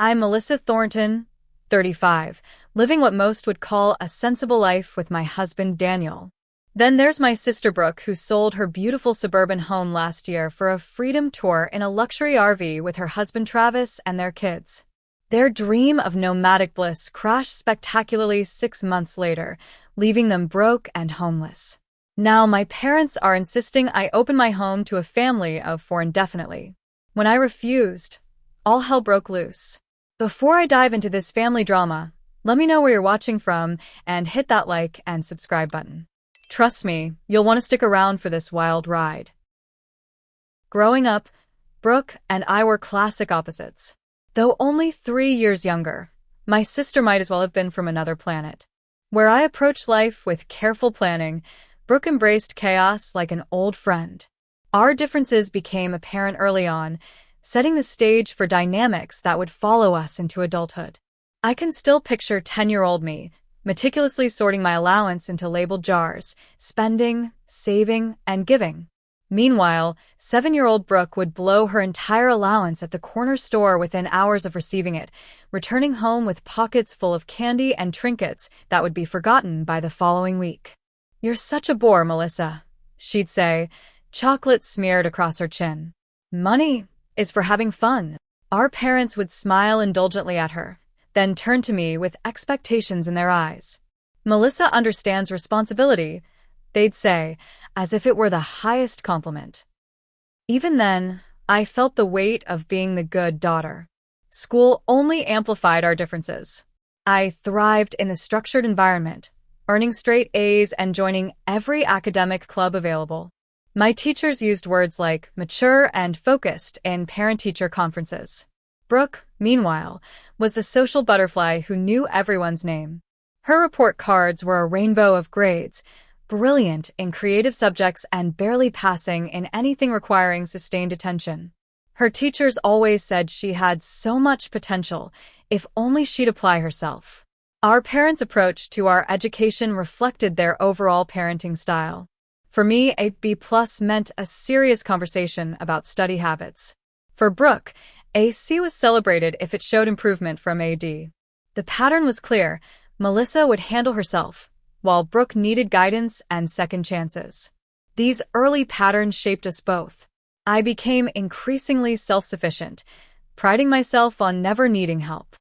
I'm Melissa Thornton, 35, living what most would call a sensible life with my husband Daniel. Then there's my sister Brooke, who sold her beautiful suburban home last year for a freedom tour in a luxury RV with her husband Travis and their kids. Their dream of nomadic bliss crashed spectacularly 6 months later, leaving them broke and homeless. Now my parents are insisting I open my home to a family of 4 indefinitely. When I refused, all hell broke loose. Before I dive into this family drama, let me know where you're watching from and hit that like and subscribe button. Trust me, you'll want to stick around for this wild ride. Growing up, Brooke and I were classic opposites. Though only 3 years younger, my sister might as well have been from another planet. Where I approached life with careful planning, Brooke embraced chaos like an old friend. Our differences became apparent early on, setting the stage for dynamics that would follow us into adulthood. I can still picture 10-year-old me, meticulously sorting my allowance into labeled jars, spending, saving, and giving. Meanwhile, 7-year-old Brooke would blow her entire allowance at the corner store within hours of receiving it, returning home with pockets full of candy and trinkets that would be forgotten by the following week. "You're such a bore, Melissa," she'd say, chocolate smeared across her chin. "Money is for having fun." Our parents would smile indulgently at her, then turn to me with expectations in their eyes. "Melissa understands responsibility," they'd say, as if it were the highest compliment. Even then, I felt the weight of being the good daughter. School only amplified our differences. I thrived in a structured environment, earning straight A's and joining every academic club available. My teachers used words like mature and focused in parent-teacher conferences. Brooke, meanwhile, was the social butterfly who knew everyone's name. Her report cards were a rainbow of grades, brilliant in creative subjects and barely passing in anything requiring sustained attention. Her teachers always said she had so much potential, if only she'd apply herself. Our parents' approach to our education reflected their overall parenting style. For me, a B+ meant a serious conversation about study habits. For Brooke, a C was celebrated if it showed improvement from a D. The pattern was clear: Melissa would handle herself, while Brooke needed guidance and second chances. These early patterns shaped us both. I became increasingly self-sufficient, priding myself on never needing help.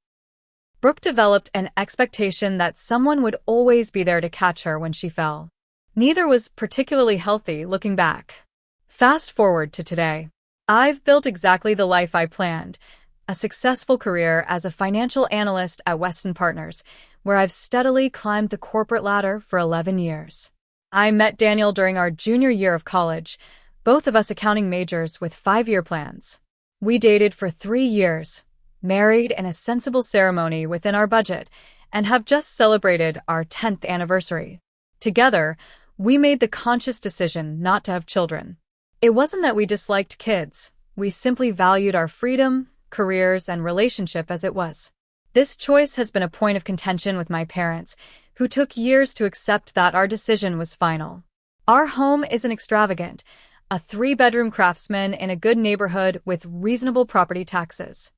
Brooke developed an expectation that someone would always be there to catch her when she fell. Neither was particularly healthy looking back. Fast forward to today. I've built exactly the life I planned, a successful career as a financial analyst at Weston Partners, where I've steadily climbed the corporate ladder for 11 years. I met Daniel during our junior year of college, both of us accounting majors with 5-year plans. We dated for 3 years, married in a sensible ceremony within our budget, and have just celebrated our 10th anniversary. Together, we made the conscious decision not to have children. It wasn't that we disliked kids, we simply valued our freedom, careers, and relationship as it was. This choice has been a point of contention with my parents, who took years to accept that our decision was final. Our home isn't extravagant, a 3-bedroom craftsman in a good neighborhood with reasonable property taxes.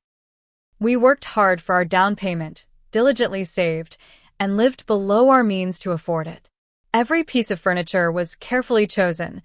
We worked hard for our down payment, diligently saved, and lived below our means to afford it. Every piece of furniture was carefully chosen,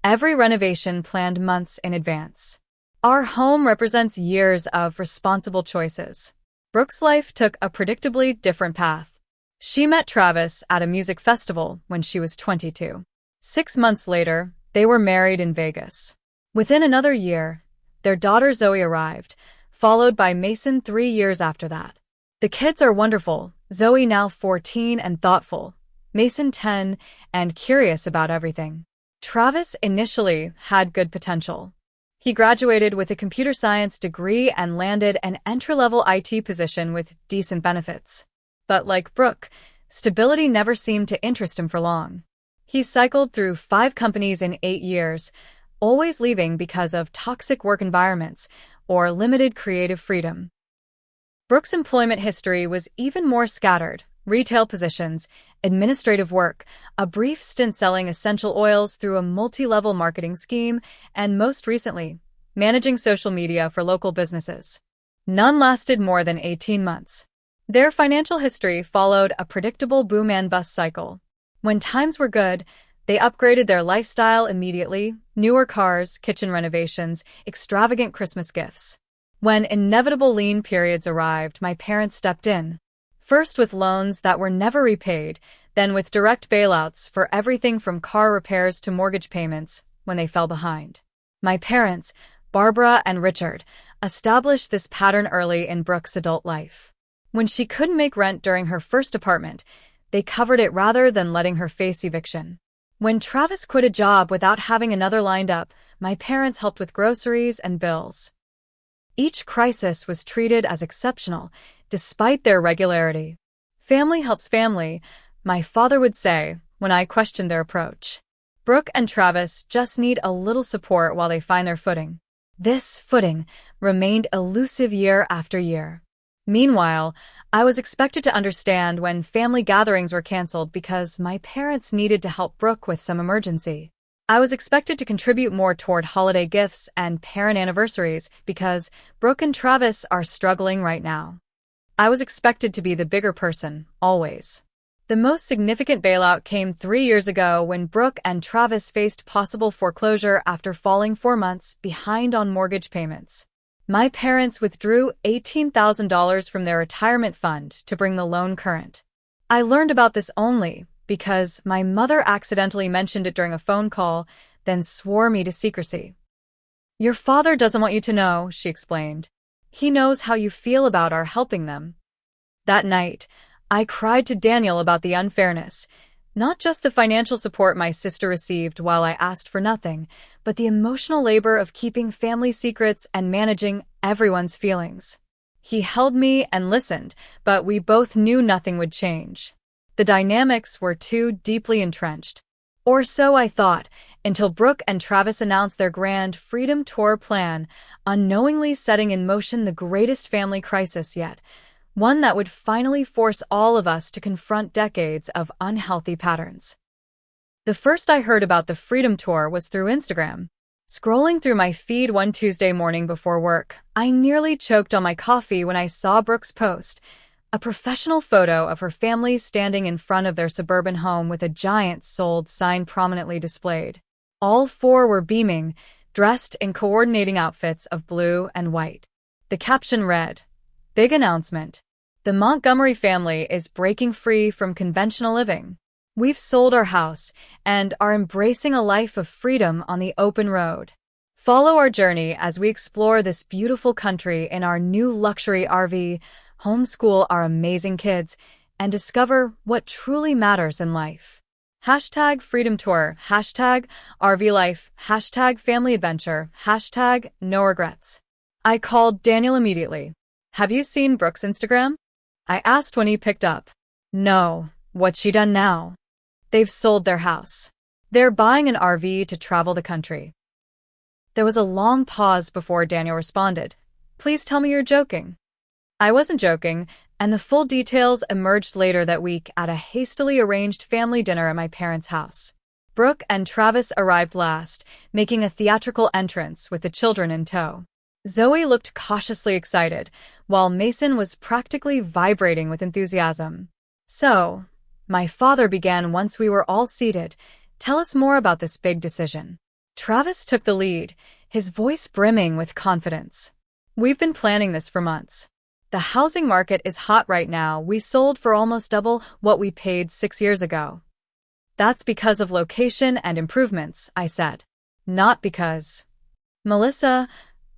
every renovation planned months in advance. Our home represents years of responsible choices. Brooke's life took a predictably different path. She met Travis at a music festival when she was 22. 6 months later, they were married in Vegas. Within another year, their daughter Zoe arrived, followed by Mason 3 years after that. The kids are wonderful, Zoe now 14 and thoughtful, Mason 10 and curious about everything. Travis initially had good potential. He graduated with a computer science degree and landed an entry-level IT position with decent benefits. But like Brooke, stability never seemed to interest him for long. He cycled through 5 companies in 8 years, always leaving because of toxic work environments or limited creative freedom. Brooke's employment history was even more scattered: retail positions, administrative work, a brief stint selling essential oils through a multi-level marketing scheme, and most recently, managing social media for local businesses. None lasted more than 18 months. Their financial history followed a predictable boom and bust cycle. When times were good, they upgraded their lifestyle immediately: newer cars, kitchen renovations, extravagant Christmas gifts. When inevitable lean periods arrived, my parents stepped in. First with loans that were never repaid, then with direct bailouts for everything from car repairs to mortgage payments when they fell behind. My parents, Barbara and Richard, established this pattern early in Brooke's adult life. When she couldn't make rent during her first apartment, they covered it rather than letting her face eviction. When Travis quit a job without having another lined up, my parents helped with groceries and bills. Each crisis was treated as exceptional, despite their regularity. Family helps family, my father would say when I questioned their approach. Brooke and Travis just need a little support while they find their footing. This footing remained elusive year after year. Meanwhile, I was expected to understand when family gatherings were canceled because my parents needed to help Brooke with some emergency. I was expected to contribute more toward holiday gifts and parent anniversaries because Brooke and Travis are struggling right now. I was expected to be the bigger person, always. The most significant bailout came 3 years ago when Brooke and Travis faced possible foreclosure after falling 4 months behind on mortgage payments. My parents withdrew $18,000 from their retirement fund to bring the loan current. I learned about this only because my mother accidentally mentioned it during a phone call, then swore me to secrecy. "Your father doesn't want you to know," she explained. "He knows how you feel about our helping them." That night, I cried to Daniel about the unfairness, not just the financial support my sister received while I asked for nothing, but the emotional labor of keeping family secrets and managing everyone's feelings. He held me and listened, but we both knew nothing would change. The dynamics were too deeply entrenched. Or so I thought, until Brooke and Travis announced their grand Freedom Tour plan, unknowingly setting in motion the greatest family crisis yet, one that would finally force all of us to confront decades of unhealthy patterns. The first I heard about the Freedom Tour was through Instagram. Scrolling through my feed one Tuesday morning before work, I nearly choked on my coffee when I saw Brooke's post, a professional photo of her family standing in front of their suburban home with a giant sold sign prominently displayed. All four were beaming, dressed in coordinating outfits of blue and white. The caption read, "Big announcement. The Montgomery family is breaking free from conventional living. We've sold our house and are embracing a life of freedom on the open road. Follow our journey as we explore this beautiful country in our new luxury RV, homeschool our amazing kids, and discover what truly matters in life. Hashtag Freedom Tour, hashtag RV Life, hashtag Family Adventure, hashtag No Regrets." I called Daniel immediately. "Have you seen Brooke's Instagram?" I asked when he picked up. "No, what's she done now?" "They've sold their house. They're buying an RV to travel the country." There was a long pause before Daniel responded. "Please tell me you're joking." I wasn't joking, and the full details emerged later that week at a hastily arranged family dinner at my parents' house. Brooke and Travis arrived last, making a theatrical entrance with the children in tow. Zoe looked cautiously excited, while Mason was practically vibrating with enthusiasm. "So," my father began once we were all seated, "tell us more about this big decision." Travis took the lead, his voice brimming with confidence. "We've been planning this for months. The housing market is hot right now. We sold for almost double what we paid 6 years ago." "That's because of location and improvements," I said. "Not because—" "Melissa,"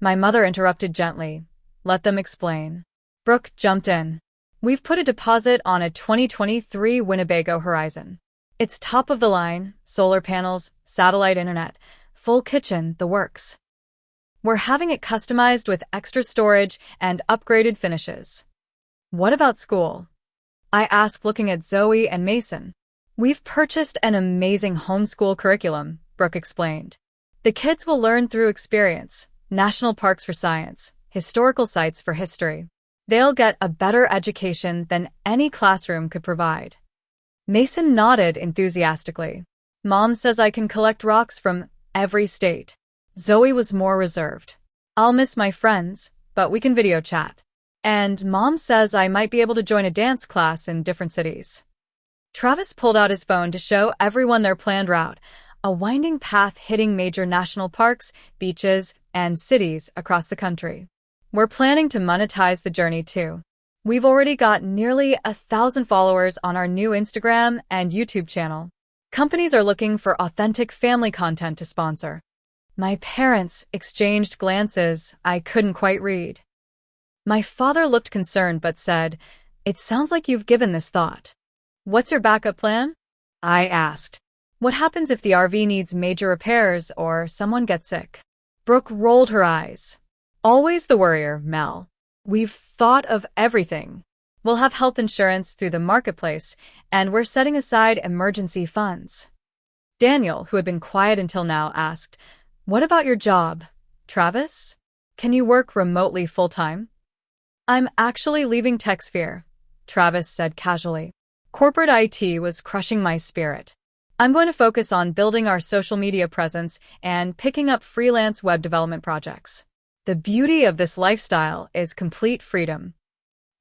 my mother interrupted gently. "Let them explain." Brooke jumped in. "We've put a deposit on a 2023 Winnebago Horizon. It's top of the line, solar panels, satellite internet, full kitchen, the works. We're having it customized with extra storage and upgraded finishes." "What about school?" I asked, looking at Zoe and Mason. "We've purchased an amazing homeschool curriculum," Brooke explained. "The kids will learn through experience, national parks for science, historical sites for history. They'll get a better education than any classroom could provide." Mason nodded enthusiastically. "Mom says I can collect rocks from every state." Zoe was more reserved. "I'll miss my friends, but we can video chat." And Mom says I might be able to join a dance class in different cities. Travis pulled out his phone to show everyone their planned route, a winding path hitting major national parks, beaches, and cities across the country. We're planning to monetize the journey too. We've already got nearly 1,000 followers on our new Instagram and YouTube channel. Companies are looking for authentic family content to sponsor. My parents exchanged glances I couldn't quite read. My father looked concerned but said, "It sounds like you've given this thought." "What's your backup plan?" I asked. "What happens if the RV needs major repairs or someone gets sick?" Brooke rolled her eyes. "Always the worrier, Mel. We've thought of everything. We'll have health insurance through the marketplace, and we're setting aside emergency funds." Daniel, who had been quiet until now, asked, "What about your job, Travis? Can you work remotely full-time?" "I'm actually leaving TechSphere," Travis said casually. "Corporate IT was crushing my spirit. I'm going to focus on building our social media presence and picking up freelance web development projects. The beauty of this lifestyle is complete freedom."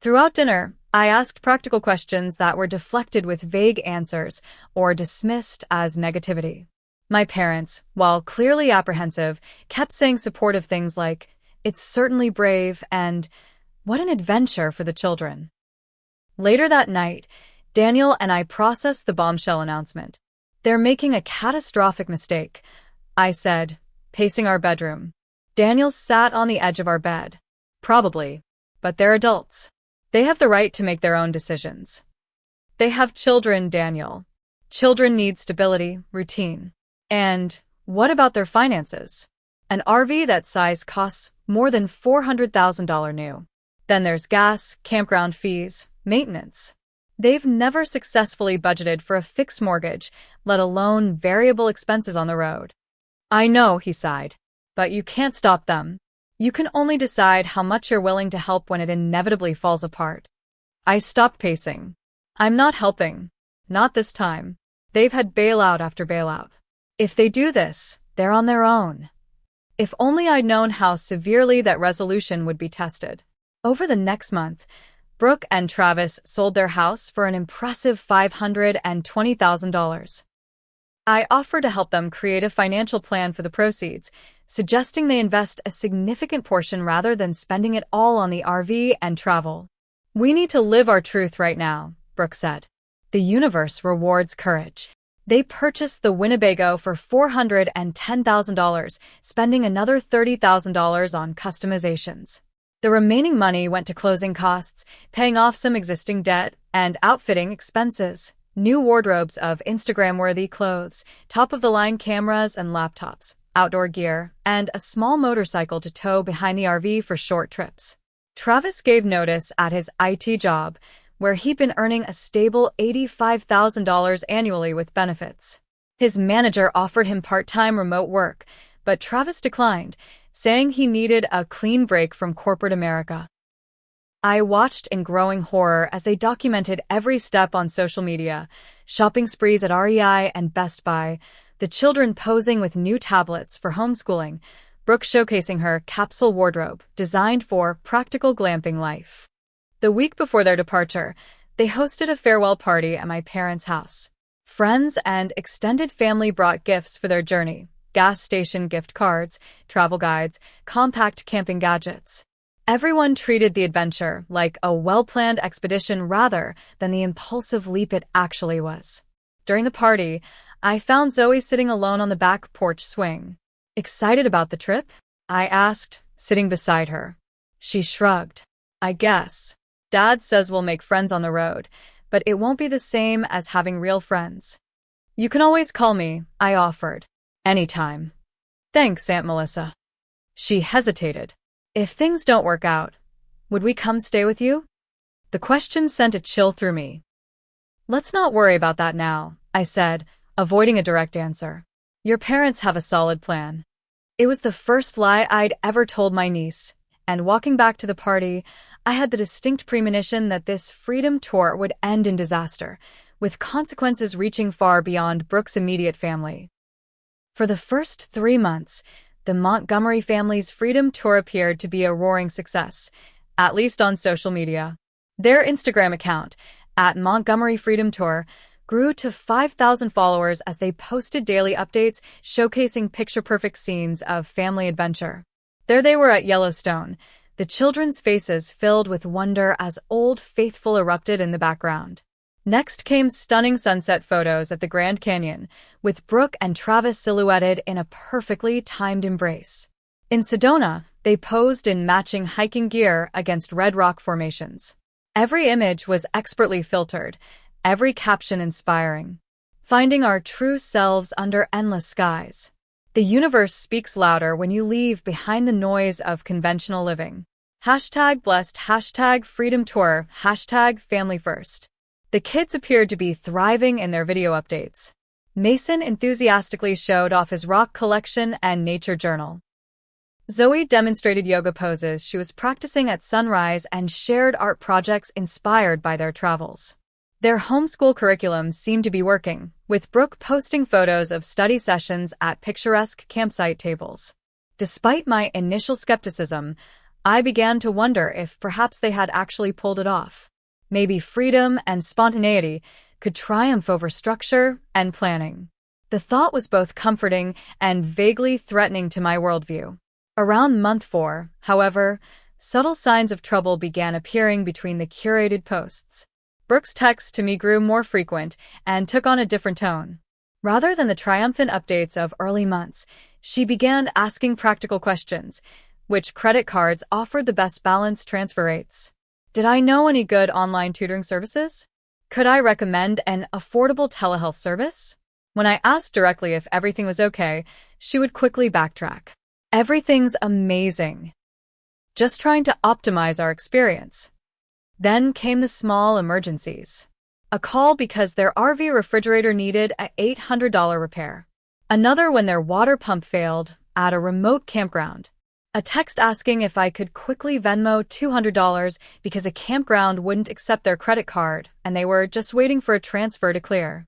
Throughout dinner, I asked practical questions that were deflected with vague answers or dismissed as negativity. My parents, while clearly apprehensive, kept saying supportive things like, "It's certainly brave," and "What an adventure for the children." Later that night, Daniel and I processed the bombshell announcement. "They're making a catastrophic mistake," I said, pacing our bedroom. Daniel sat on the edge of our bed. "Probably, but they're adults. They have the right to make their own decisions." "They have children, Daniel. Children need stability, routine. And what about their finances? An RV that size costs more than $400,000 new. Then there's gas, campground fees, maintenance. They've never successfully budgeted for a fixed mortgage, let alone variable expenses on the road." "I know," he sighed, "but you can't stop them. You can only decide how much you're willing to help when it inevitably falls apart." I stopped pacing. "I'm not helping. Not this time. They've had bailout after bailout. If they do this, they're on their own." If only I'd known how severely that resolution would be tested. Over the next month, Brooke and Travis sold their house for an impressive $520,000. I offered to help them create a financial plan for the proceeds, suggesting they invest a significant portion rather than spending it all on the RV and travel. "We need to live our truth right now," Brooke said. "The universe rewards courage." They purchased the Winnebago for $410,000, spending another $30,000 on customizations. The remaining money went to closing costs, paying off some existing debt, and outfitting expenses. New wardrobes of Instagram-worthy clothes, top-of-the-line cameras and laptops, outdoor gear, and a small motorcycle to tow behind the RV for short trips. Travis gave notice at his IT job, where he'd been earning a stable $85,000 annually with benefits. His manager offered him part-time remote work, but Travis declined, saying he needed a clean break from corporate America. I watched in growing horror as they documented every step on social media, shopping sprees at REI and Best Buy, the children posing with new tablets for homeschooling, Brooke showcasing her capsule wardrobe designed for practical glamping life. The week before their departure, they hosted a farewell party at my parents' house. Friends and extended family brought gifts for their journey: gas station gift cards, travel guides, compact camping gadgets. Everyone treated the adventure like a well-planned expedition rather than the impulsive leap it actually was. During the party, I found Zoe sitting alone on the back porch swing. "Excited about the trip?" I asked, sitting beside her. She shrugged. "I guess. Dad says we'll make friends on the road, but it won't be the same as having real friends." "You can always call me," I offered. "Anytime." "Thanks, Aunt Melissa." She hesitated. "If things don't work out, would we come stay with you?" The question sent a chill through me. "Let's not worry about that now," I said, avoiding a direct answer. "Your parents have a solid plan." It was the first lie I'd ever told my niece, and walking back to the party, I had the distinct premonition that this freedom tour would end in disaster, with consequences reaching far beyond Brooke's immediate family. For the first 3 months, the Montgomery family's freedom tour appeared to be a roaring success, at least on social media. Their Instagram account, at Montgomery Freedom Tour, grew to 5,000 followers as they posted daily updates showcasing picture-perfect scenes of family adventure. There they were at Yellowstone, the children's faces filled with wonder as Old Faithful erupted in the background. Next came stunning sunset photos at the Grand Canyon, with Brooke and Travis silhouetted in a perfectly timed embrace. In Sedona, they posed in matching hiking gear against red rock formations. Every image was expertly filtered, every caption inspiring. Finding our true selves under endless skies. The universe speaks louder when you leave behind the noise of conventional living. #blessed, #freedom tour, #family first. The kids appeared to be thriving in their video updates. Mason enthusiastically showed off his rock collection and nature journal. Zoe demonstrated yoga poses she was practicing at sunrise and shared art projects inspired by their travels. Their homeschool curriculum seemed to be working, with Brooke posting photos of study sessions at picturesque campsite tables. Despite my initial skepticism, I began to wonder if perhaps they had actually pulled it off. Maybe freedom and spontaneity could triumph over structure and planning. The thought was both comforting and vaguely threatening to my worldview. Around month 4, however, subtle signs of trouble began appearing between the curated posts. Brooke's texts to me grew more frequent and took on a different tone. Rather than the triumphant updates of early months, she began asking practical questions. Which credit cards offered the best balance transfer rates? Did I know any good online tutoring services? Could I recommend an affordable telehealth service? When I asked directly if everything was okay, she would quickly backtrack. Everything's amazing. Just trying to optimize our experience. Then came the small emergencies. A call because their RV refrigerator needed an $800 repair. Another when their water pump failed at a remote campground. A text asking if I could quickly Venmo $200 because a campground wouldn't accept their credit card and they were just waiting for a transfer to clear.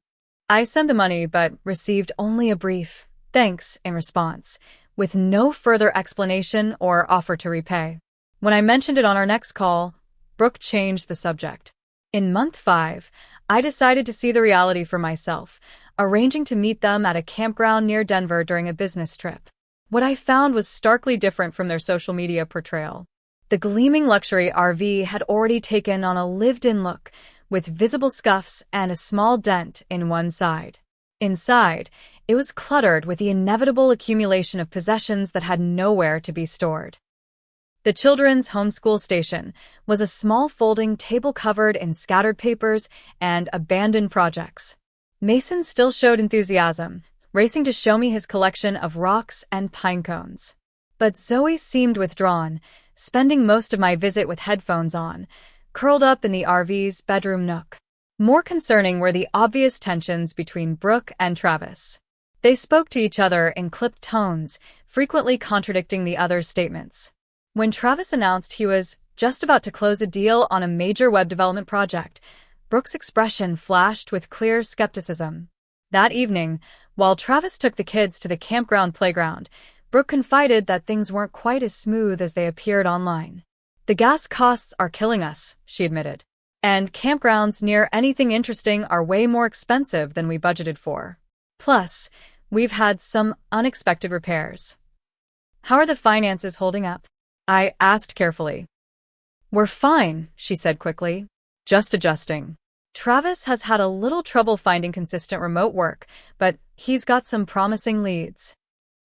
I sent the money but received only a brief thanks in response, with no further explanation or offer to repay. When I mentioned it on our next call, Brooke changed the subject. In month 5, I decided to see the reality for myself, arranging to meet them at a campground near Denver during a business trip. What I found was starkly different from their social media portrayal. The gleaming luxury RV had already taken on a lived-in look, with visible scuffs and a small dent in one side. Inside, it was cluttered with the inevitable accumulation of possessions that had nowhere to be stored. The children's homeschool station was a small folding table covered in scattered papers and abandoned projects. Mason still showed enthusiasm, racing to show me his collection of rocks and pine cones. But Zoe seemed withdrawn, spending most of my visit with headphones on, curled up in the RV's bedroom nook. More concerning were the obvious tensions between Brooke and Travis. They spoke to each other in clipped tones, frequently contradicting the other's statements. When Travis announced he was just about to close a deal on a major web development project, Brooke's expression flashed with clear skepticism. That evening, while Travis took the kids to the campground playground, Brooke confided that things weren't quite as smooth as they appeared online. "The gas costs are killing us," she admitted. "And campgrounds near anything interesting are way more expensive than we budgeted for. Plus, we've had some unexpected repairs." "How are the finances holding up?" I asked carefully. "We're fine," she said quickly. "Just adjusting. Travis has had a little trouble finding consistent remote work, but he's got some promising leads."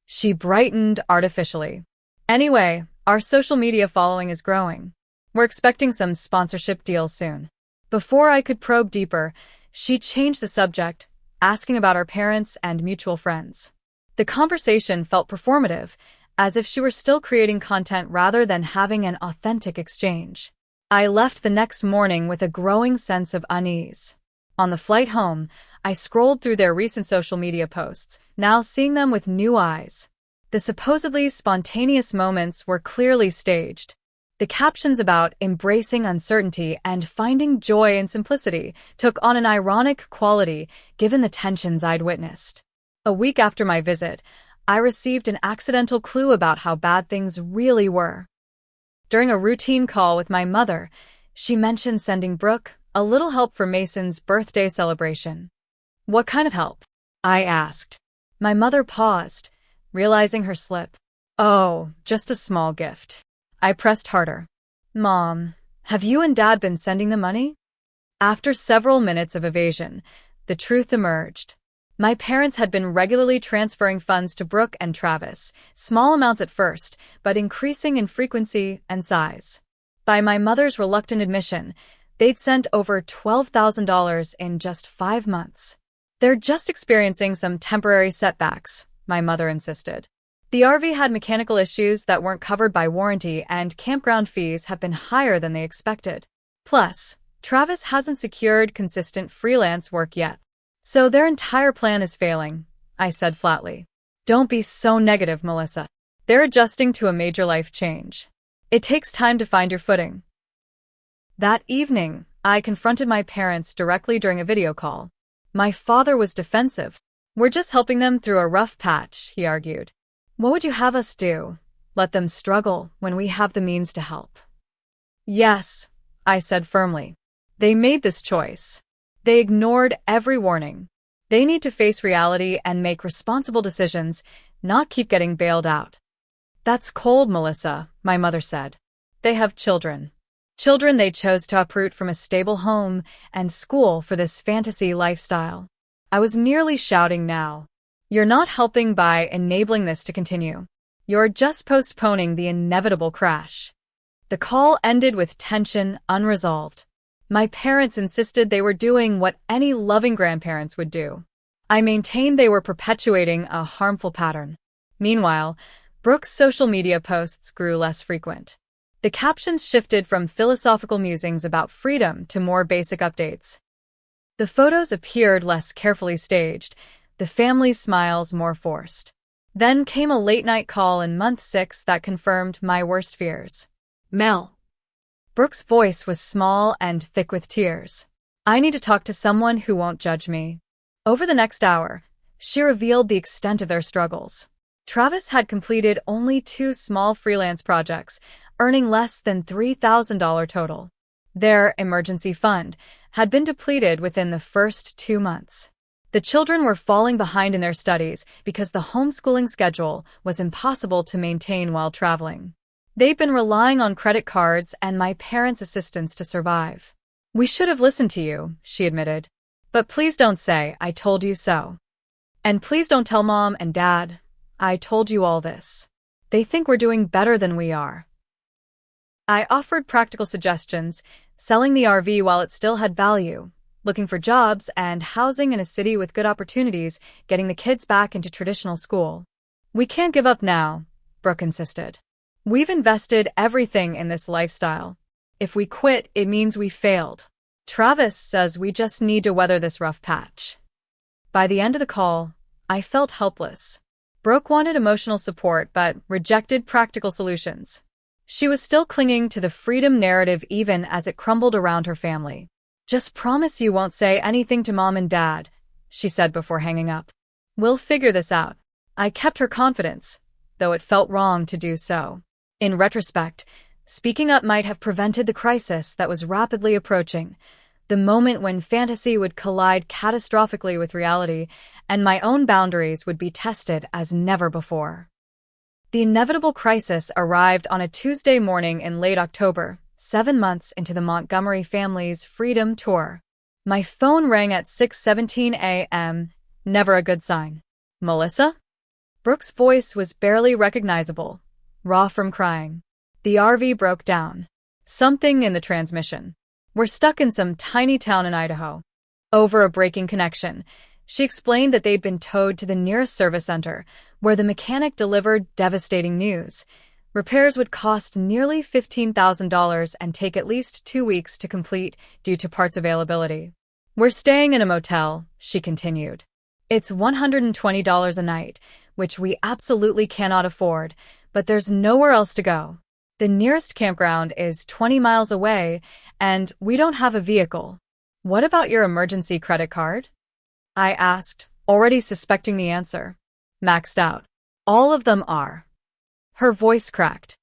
She brightened artificially. "Anyway, our social media following is growing. We're expecting some sponsorship deals soon." Before I could probe deeper, she changed the subject, asking about our parents and mutual friends. The conversation felt performative, as if she were still creating content rather than having an authentic exchange. I left the next morning with a growing sense of unease. On the flight home, I scrolled through their recent social media posts, now seeing them with new eyes. The supposedly spontaneous moments were clearly staged. The captions about embracing uncertainty and finding joy in simplicity took on an ironic quality given the tensions I'd witnessed. A week after my visit, I received an accidental clue about how bad things really were. During a routine call with my mother, she mentioned sending Brooke a little help for Mason's birthday celebration. What kind of help? I asked. My mother paused, realizing her slip. Oh, just a small gift. I pressed harder. Mom, have you and Dad been sending the money? After several minutes of evasion, the truth emerged. My parents had been regularly transferring funds to Brooke and Travis, small amounts at first, but increasing in frequency and size. By my mother's reluctant admission, they'd sent over $12,000 in just 5 months. They're just experiencing some temporary setbacks, my mother insisted. The RV had mechanical issues that weren't covered by warranty, and campground fees have been higher than they expected. Plus, Travis hasn't secured consistent freelance work yet. So their entire plan is failing, I said flatly. Don't be so negative, Melissa. They're adjusting to a major life change. It takes time to find your footing. That evening, I confronted my parents directly during a video call. My father was defensive. We're just helping them through a rough patch, he argued. What would you have us do? Let them struggle when we have the means to help? Yes, I said firmly. They made this choice. They ignored every warning. They need to face reality and make responsible decisions, not keep getting bailed out. That's cold, Melissa, my mother said. They have children. Children they chose to uproot from a stable home and school for this fantasy lifestyle. I was nearly shouting now. You're not helping by enabling this to continue. You're just postponing the inevitable crash. The call ended with tension unresolved. My parents insisted they were doing what any loving grandparents would do. I maintained they were perpetuating a harmful pattern. Meanwhile, Brooke's social media posts grew less frequent. The captions shifted from philosophical musings about freedom to more basic updates. The photos appeared less carefully staged, the family's smiles more forced. Then came a late-night call in month 6 that confirmed my worst fears. Mel. Brooke's voice was small and thick with tears. I need to talk to someone who won't judge me. Over the next hour, she revealed the extent of their struggles. Travis had completed only 2 small freelance projects, earning less than $3,000 total. Their emergency fund had been depleted within the first 2 months. The children were falling behind in their studies because the homeschooling schedule was impossible to maintain while traveling. They'd been relying on credit cards and my parents' assistance to survive. We should have listened to you, she admitted. But please don't say, I told you so. And please don't tell Mom and Dad, I told you all this. They think we're doing better than we are. I offered practical suggestions, selling the RV while it still had value, looking for jobs and housing in a city with good opportunities, getting the kids back into traditional school. We can't give up now, Brooke insisted. We've invested everything in this lifestyle. If we quit, it means we failed. Travis says we just need to weather this rough patch. By the end of the call, I felt helpless. Brooke wanted emotional support but rejected practical solutions. She was still clinging to the freedom narrative even as it crumbled around her family. Just promise you won't say anything to Mom and Dad, she said before hanging up. We'll figure this out. I kept her confidence, though it felt wrong to do so. In retrospect, speaking up might have prevented the crisis that was rapidly approaching, the moment when fantasy would collide catastrophically with reality and my own boundaries would be tested as never before. The inevitable crisis arrived on a Tuesday morning in late October, 7 months into the Montgomery family's Freedom Tour. My phone rang at 6:17 a.m., never a good sign. Melissa? Brooke's voice was barely recognizable, raw from crying. The RV broke down. Something in the transmission. We're stuck in some tiny town in Idaho. Over a breaking connection, she explained that they'd been towed to the nearest service center, where the mechanic delivered devastating news. Repairs would cost nearly $15,000 and take at least 2 weeks to complete due to parts availability. We're staying in a motel, she continued. It's $120 a night, which we absolutely cannot afford, but there's nowhere else to go. The nearest campground is 20 miles away, and we don't have a vehicle. What about your emergency credit card? I asked, already suspecting the answer. Maxed out. All of them are. Her voice cracked.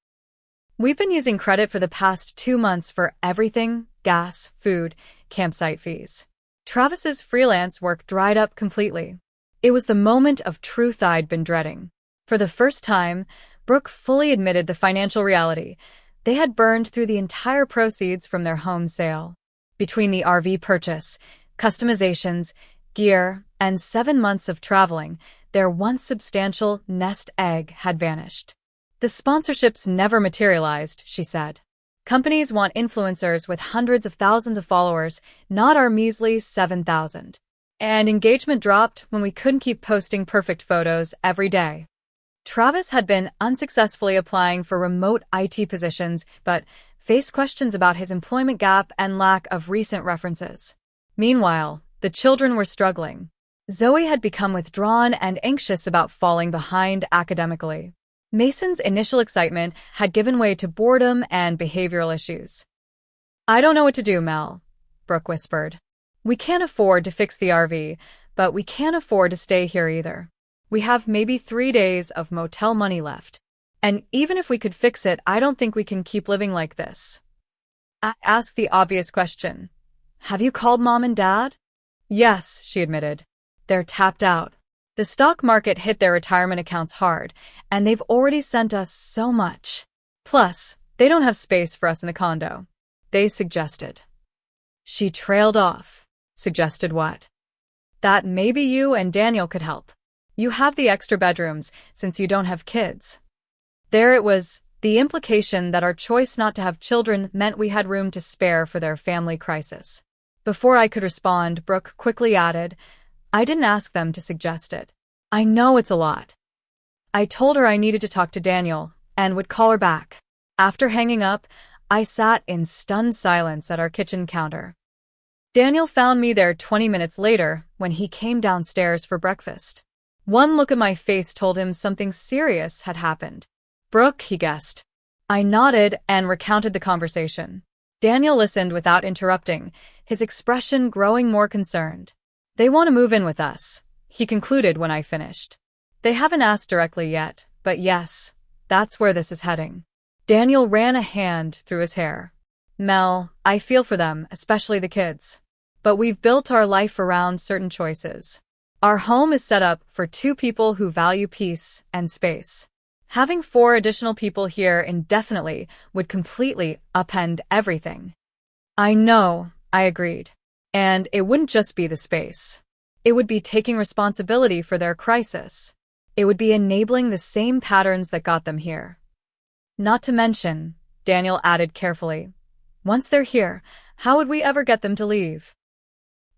We've been using credit for the past 2 months for everything: gas, food, campsite fees. Travis's freelance work dried up completely. It was the moment of truth I'd been dreading. For the first time, Brooke fully admitted the financial reality. They had burned through the entire proceeds from their home sale. Between the RV purchase, customizations, gear, and 7 months of traveling, their once substantial nest egg had vanished. The sponsorships never materialized, she said. Companies want influencers with hundreds of thousands of followers, not our measly 7,000. And engagement dropped when we couldn't keep posting perfect photos every day. Travis had been unsuccessfully applying for remote IT positions, but faced questions about his employment gap and lack of recent references. Meanwhile, the children were struggling. Zoe had become withdrawn and anxious about falling behind academically. Mason's initial excitement had given way to boredom and behavioral issues. "I don't know what to do, Mel," Brooke whispered. "We can't afford to fix the RV, but we can't afford to stay here either. We have maybe 3 days of motel money left. And even if we could fix it, I don't think we can keep living like this." I asked the obvious question. "Have you called Mom and Dad?" "Yes," she admitted. "They're tapped out. The stock market hit their retirement accounts hard, and they've already sent us so much. Plus, they don't have space for us in the condo. They suggested." She trailed off. "Suggested what?" "That maybe you and Daniel could help. You have the extra bedrooms since you don't have kids." There it was, the implication that our choice not to have children meant we had room to spare for their family crisis. Before I could respond, Brooke quickly added, "I didn't ask them to suggest it. I know it's a lot." I told her I needed to talk to Daniel and would call her back. After hanging up, I sat in stunned silence at our kitchen counter. Daniel found me there 20 minutes later when he came downstairs for breakfast. One look at my face told him something serious had happened. "Brooke," he guessed. I nodded and recounted the conversation. Daniel listened without interrupting, his expression growing more concerned. "They want to move in with us," he concluded when I finished. "They haven't asked directly yet, but yes, that's where this is heading." Daniel ran a hand through his hair. "Mel, I feel for them, especially the kids. But we've built our life around certain choices. Our home is set up for 2 people who value peace and space. Having 4 additional people here indefinitely would completely upend everything." "I know," I agreed. "And it wouldn't just be the space. It would be taking responsibility for their crisis. It would be enabling the same patterns that got them here. Not to mention," Daniel added carefully, "once they're here, how would we ever get them to leave?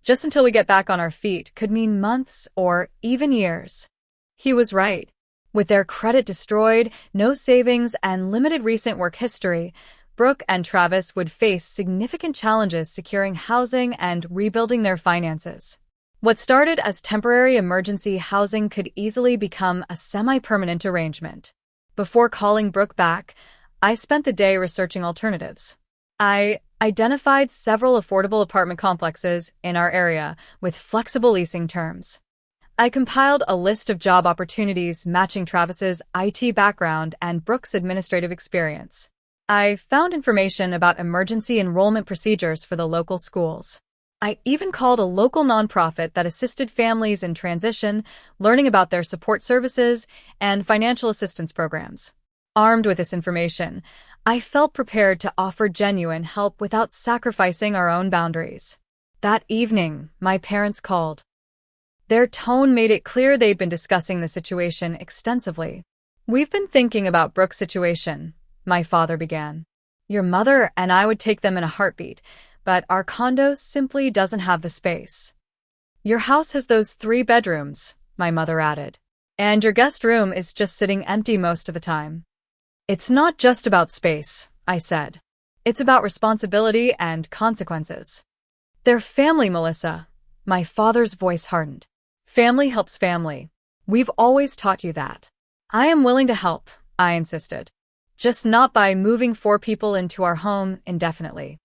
Just until we get back on our feet could mean months or even years." He was right. With their credit destroyed, no savings, and limited recent work history, Brooke and Travis would face significant challenges securing housing and rebuilding their finances. What started as temporary emergency housing could easily become a semi-permanent arrangement. Before calling Brooke back, I spent the day researching alternatives. I identified several affordable apartment complexes in our area with flexible leasing terms. I compiled a list of job opportunities matching Travis's IT background and Brooke's administrative experience. I found information about emergency enrollment procedures for the local schools. I even called a local nonprofit that assisted families in transition, learning about their support services and financial assistance programs. Armed with this information, I felt prepared to offer genuine help without sacrificing our own boundaries. That evening, my parents called. Their tone made it clear they'd been discussing the situation extensively. "We've been thinking about Brooke's situation," my father began. "Your mother and I would take them in a heartbeat, but our condo simply doesn't have the space." "Your house has those 3 bedrooms," my mother added. "And your guest room is just sitting empty most of the time." "It's not just about space," I said. "It's about responsibility and consequences." "They're family, Melissa." My father's voice hardened. "Family helps family. We've always taught you that." "I am willing to help," I insisted. "Just not by moving 4 people into our home indefinitely."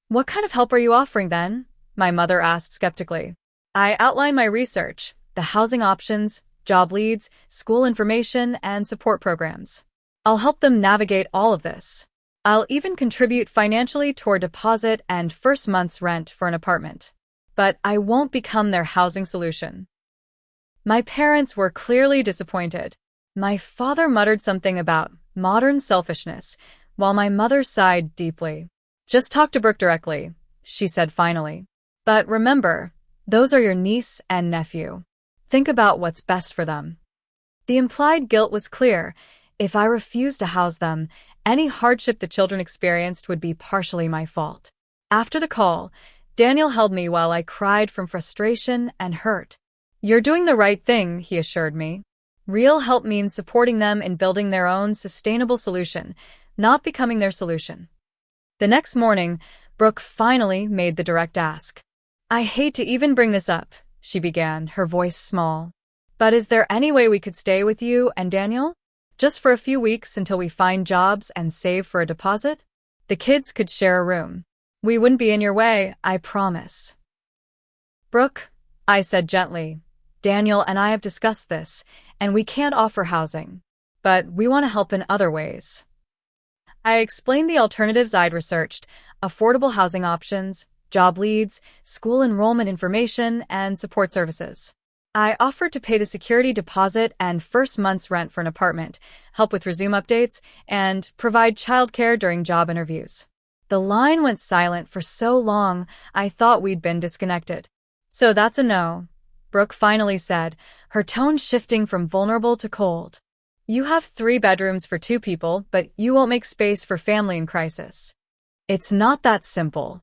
"What kind of help are you offering then?" my mother asked skeptically. I outlined my research, the housing options, job leads, school information, and support programs. "I'll help them navigate all of this." I'll even contribute financially toward deposit and first month's rent for an apartment. But I won't become their housing solution. My parents were clearly disappointed. My father muttered something about modern selfishness, while my mother sighed deeply. Just talk to Brooke directly, she said finally. But remember, those are your niece and nephew. Think about what's best for them. The implied guilt was clear. If I refused to house them, any hardship the children experienced would be partially my fault. After the call, Daniel held me while I cried from frustration and hurt. You're doing the right thing, he assured me. Real help means supporting them in building their own sustainable solution, not becoming their solution. The next morning, Brooke finally made the direct ask. I hate to even bring this up, she began, her voice small. But is there any way we could stay with you and Daniel? Just for a few weeks until we find jobs and save for a deposit? The kids could share a room. We wouldn't be in your way, I promise. Brooke, I said gently, Daniel and I have discussed this, and we can't offer housing. But we want to help in other ways. I explained the alternatives I'd researched, affordable housing options, job leads, school enrollment information, and support services. I offered to pay the security deposit and first month's rent for an apartment, help with resume updates, and provide childcare during job interviews. The line went silent for so long, I thought we'd been disconnected. So that's a no, Brooke finally said, her tone shifting from vulnerable to cold. You have 3 bedrooms for 2 people, but you won't make space for family in crisis. It's not that simple.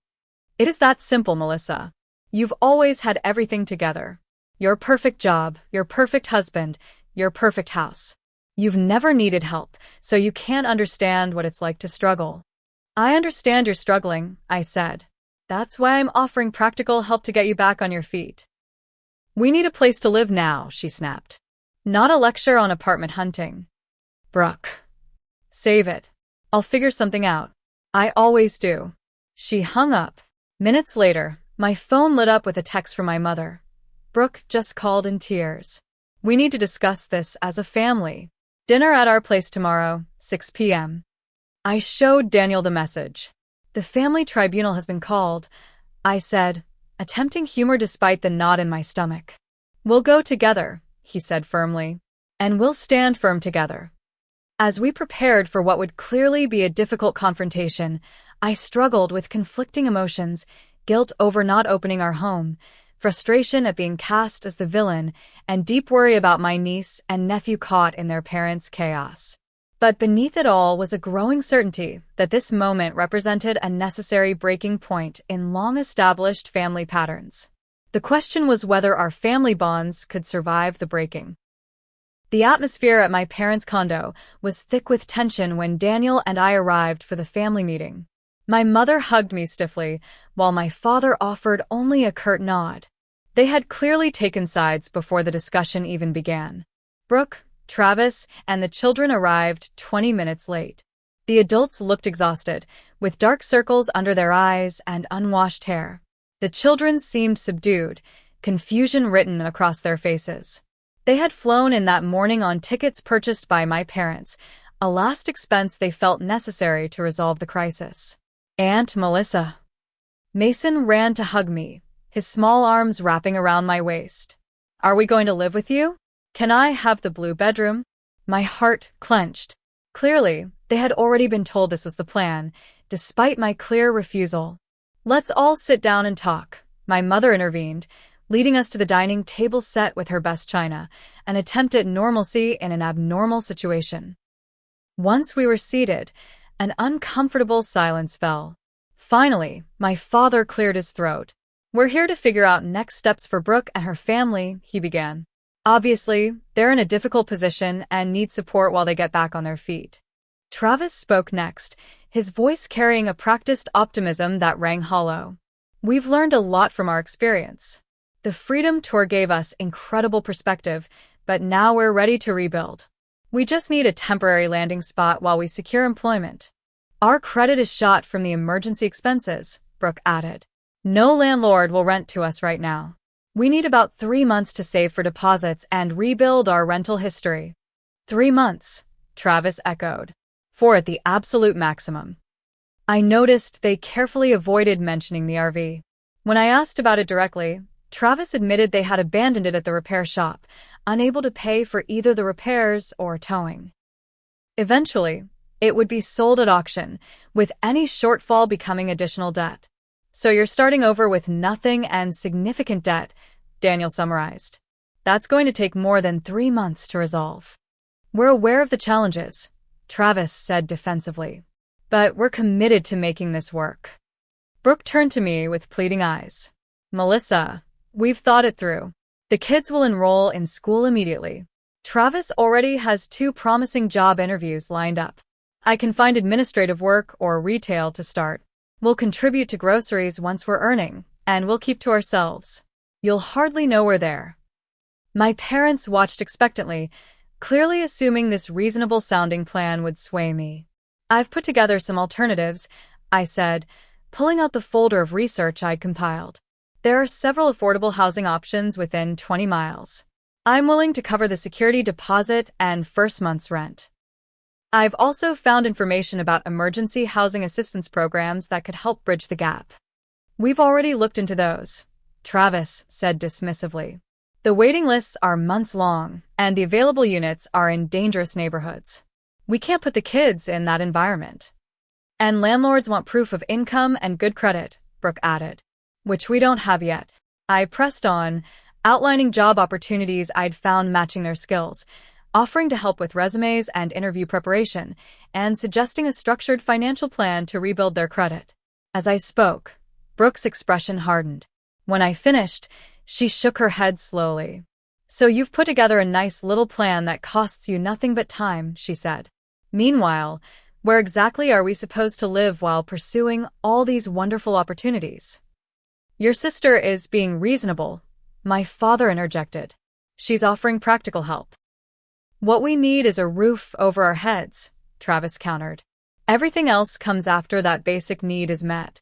It is that simple, Melissa. You've always had everything together. Your perfect job, your perfect husband, your perfect house. You've never needed help, so you can't understand what it's like to struggle. I understand you're struggling, I said. That's why I'm offering practical help to get you back on your feet. We need a place to live now, she snapped. Not a lecture on apartment hunting. Brooke. Save it. I'll figure something out. I always do. She hung up. Minutes later, my phone lit up with a text from my mother. Brooke just called in tears. We need to discuss this as a family. Dinner at our place tomorrow, 6 p.m. I showed Daniel the message. The family tribunal has been called, I said, attempting humor despite the knot in my stomach. We'll go together, he said firmly. And we'll stand firm together. As we prepared for what would clearly be a difficult confrontation, I struggled with conflicting emotions, guilt over not opening our home, frustration at being cast as the villain, and deep worry about my niece and nephew caught in their parents' chaos. But beneath it all was a growing certainty that this moment represented a necessary breaking point in long-established family patterns. The question was whether our family bonds could survive the breaking. The atmosphere at my parents' condo was thick with tension when Daniel and I arrived for the family meeting. My mother hugged me stiffly, while my father offered only a curt nod. They had clearly taken sides before the discussion even began. Brooke, Travis, and the children arrived 20 minutes late. The adults looked exhausted, with dark circles under their eyes and unwashed hair. The children seemed subdued, confusion written across their faces. They had flown in that morning on tickets purchased by my parents, a last expense they felt necessary to resolve the crisis. Aunt Melissa. Mason ran to hug me, his small arms wrapping around my waist. Are we going to live with you? Can I have the blue bedroom? My heart clenched. Clearly, they had already been told this was the plan, despite my clear refusal. Let's all sit down and talk, my mother intervened, leading us to the dining table set with her best china, an attempt at normalcy in an abnormal situation. Once we were seated, an uncomfortable silence fell. Finally, my father cleared his throat. We're here to figure out next steps for Brooke and her family, he began. Obviously, they're in a difficult position and need support while they get back on their feet. Travis spoke next, his voice carrying a practiced optimism that rang hollow. We've learned a lot from our experience. The Freedom Tour gave us incredible perspective, but now we're ready to rebuild. We just need a temporary landing spot while we secure employment. Our credit is shot from the emergency expenses, Brooke added. No landlord will rent to us right now. We need about 3 months to save for deposits and rebuild our rental history. 3 months, Travis echoed. 4 at the absolute maximum. I noticed they carefully avoided mentioning the RV. When I asked about it directly, Travis admitted they had abandoned it at the repair shop, unable to pay for either the repairs or towing. Eventually, it would be sold at auction, with any shortfall becoming additional debt. So you're starting over with nothing and significant debt, Daniel summarized. That's going to take more than 3 months to resolve. We're aware of the challenges, Travis said defensively. But we're committed to making this work. Brooke turned to me with pleading eyes. Melissa, we've thought it through. The kids will enroll in school immediately. Travis already has 2 promising job interviews lined up. I can find administrative work or retail to start. We'll contribute to groceries once we're earning, and we'll keep to ourselves. You'll hardly know we're there. My parents watched expectantly, clearly assuming this reasonable-sounding plan would sway me. I've put together some alternatives, I said, pulling out the folder of research I'd compiled. There are several affordable housing options within 20 miles. I'm willing to cover the security deposit and first month's rent. I've also found information about emergency housing assistance programs that could help bridge the gap. We've already looked into those, Travis said dismissively. The waiting lists are months long, and the available units are in dangerous neighborhoods. We can't put the kids in that environment. And landlords want proof of income and good credit, Brooke added, which we don't have yet. I pressed on, outlining job opportunities I'd found matching their skills, offering to help with resumes and interview preparation, and suggesting a structured financial plan to rebuild their credit. As I spoke, Brooke's expression hardened. When I finished, she shook her head slowly. So you've put together a nice little plan that costs you nothing but time, she said. Meanwhile, where exactly are we supposed to live while pursuing all these wonderful opportunities? Your sister is being reasonable, my father interjected. She's offering practical help. What we need is a roof over our heads, Travis countered. Everything else comes after that basic need is met.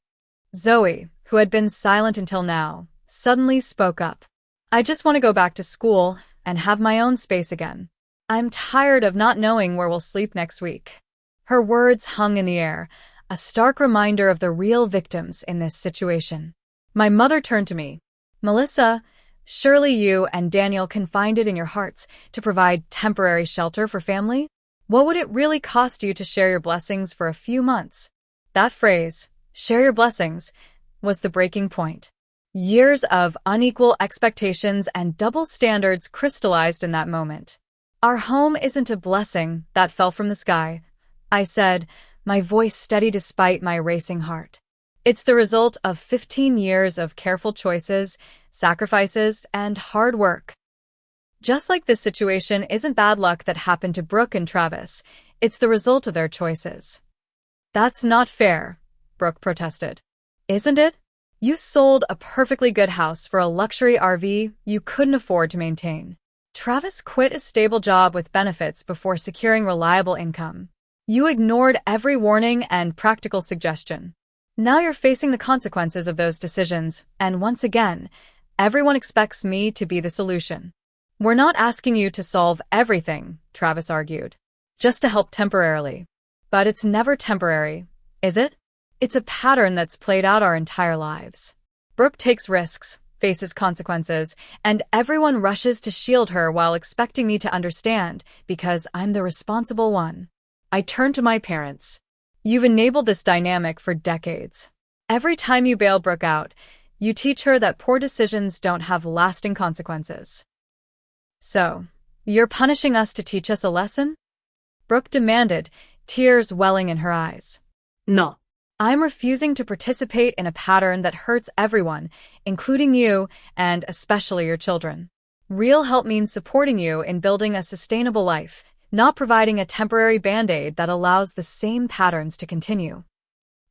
Zoe, who had been silent until now, suddenly spoke up. I just want to go back to school and have my own space again. I'm tired of not knowing where we'll sleep next week. Her words hung in the air, a stark reminder of the real victims in this situation. My mother turned to me. Melissa, surely you and Daniel can find it in your hearts to provide temporary shelter for family? What would it really cost you to share your blessings for a few months? That phrase, share your blessings, was the breaking point. Years of unequal expectations and double standards crystallized in that moment. Our home isn't a blessing that fell from the sky, I said, my voice steady despite my racing heart. It's the result of 15 years of careful choices, sacrifices, and hard work. Just like this situation isn't bad luck that happened to Brooke and Travis, it's the result of their choices. That's not fair, Brooke protested. Isn't it? You sold a perfectly good house for a luxury RV you couldn't afford to maintain. Travis quit a stable job with benefits before securing reliable income. You ignored every warning and practical suggestion. Now you're facing the consequences of those decisions, and once again, everyone expects me to be the solution. We're not asking you to solve everything, Travis argued, just to help temporarily. But it's never temporary, is it? It's a pattern that's played out our entire lives. Brooke takes risks, faces consequences, and everyone rushes to shield her while expecting me to understand because I'm the responsible one. I turned to my parents. You've enabled this dynamic for decades. Every time you bail Brooke out, you teach her that poor decisions don't have lasting consequences. So, you're punishing us to teach us a lesson? Brooke demanded, tears welling in her eyes. No. I'm refusing to participate in a pattern that hurts everyone, including you and especially your children. Real help means supporting you in building a sustainable life, not providing a temporary band-aid that allows the same patterns to continue.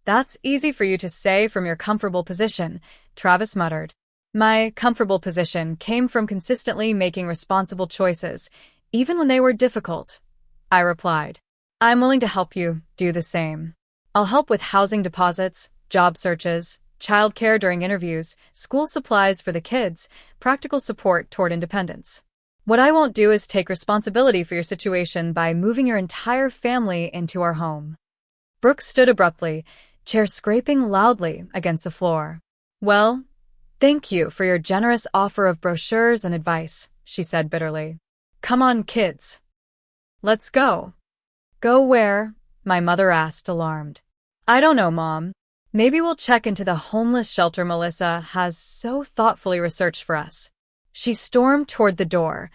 That's easy for you to say from your comfortable position, Travis muttered. My comfortable position came from consistently making responsible choices, even when they were difficult, I replied. I'm willing to help you do the same. I'll help with housing deposits, job searches, childcare during interviews, school supplies for the kids, practical support toward independence. What I won't do is take responsibility for your situation by moving your entire family into our home. Brooke stood abruptly, chair scraping loudly against the floor. "Well, thank you for your generous offer of brochures and advice," she said bitterly. "Come on, kids. Let's go." "Go where?" my mother asked, alarmed. "I don't know, Mom. Maybe we'll check into the homeless shelter Melissa has so thoughtfully researched for us." She stormed toward the door,